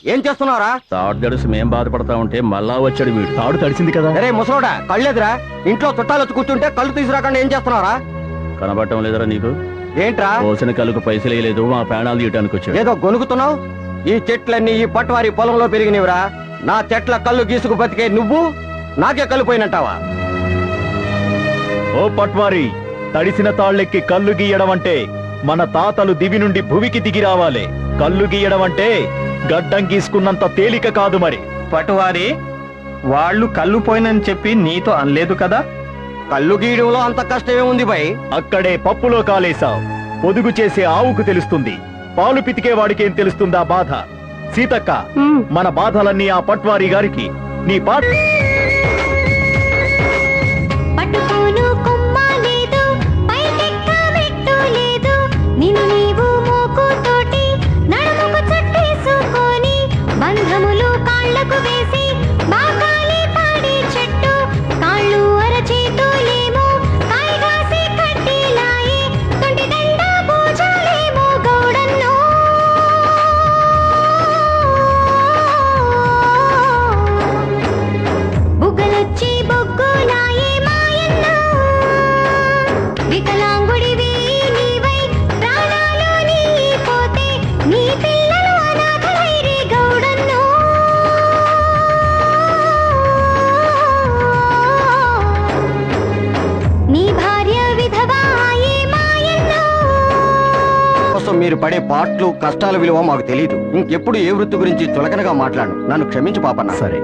ఏం చేస్తున్నారా? తాడు తడిసి మేం బాధపడతా ఉంటే మళ్ళా వచ్చాడు వీడు. తాడు తడిసింది కదా. అరే ముసలోడా, కళ్ళెదురా? ఇంట్లో చుట్టాలు వచ్చి కూర్చుంటే కళ్ళు తీసుకురాకుండా ఏం చేస్తున్నారా? కనబడటం లేదరా నీకు? ఏంట్రా పోసిన కళ్ళకు పైసలు వేయలేదు, మా ప్రాణాలు తీయటానికి వచ్చాడు. ఏదో గొనుగుతున్నావు. ఈ చెట్లన్నీ ఈ పట్వారి పొలంలో పెరిగినవిరా. నా చెట్ల కళ్ళు గీసుకు బతికే నువ్వు నాకే కళ్ళు పోయినంటావా? ఓ పట్వారి, తడిసిన తాళ్ళెక్కి కళ్ళు గీయడం అంటే మన తాతలు దివి నుండి భువికి దిగి రావాలి. కళ్ళు గీయడం అంటే గడ్డం గీసుకున్నంత తేలిక కాదు. మరి పటువారి, వాళ్ళు కళ్ళు పోయినని చెప్పి నీతో అనలేదు కదా? కళ్ళు గీయడంలో అంత కష్టమే ఉంది భయ్. అక్కడే పప్పులో కాలేశావు. పొదుగు చేసే ఆవుకు తెలుస్తుంది, పాలు పితికే వాడికేం తెలుస్తుందా బాధ? సీతక్క, మన బాధలన్నీ ఆ పట్వారి గారికి. నీ పాట పట్టుకోను కొమ్మ లేదు, పైకెక్క మెట్టు లేదు, నిన్ను నీవు మోకుతోటి నడుముకు చుట్టేసుకొని బంధములు కాళ్ళకు వేసి బాగాలి పాడే చెట్టు కాళ్ళు అరచేతులేమో కాయగాసి కట్టిలాయి తొంటి దండ భుజాలేమో గౌడన్నో. బుగ్గలొచ్చి బొగ్గులాయే మాయన్నో. వికలాంగుడివి నీవై ప్రాణాలు నీ పోతే నీ పిల్లలు అనాథలైరే గౌడన్నో. నీ భార్య విధవాయే మాయన్నో. కోసం మీరు పడే పాటలు కష్టాల విలువ మాకు తెలియదు. ఇంకెప్పుడు ఏ వృత్తి గురించి చులకనగా మాట్లాడు. నన్ను క్షమించు పాపన్న. సరే.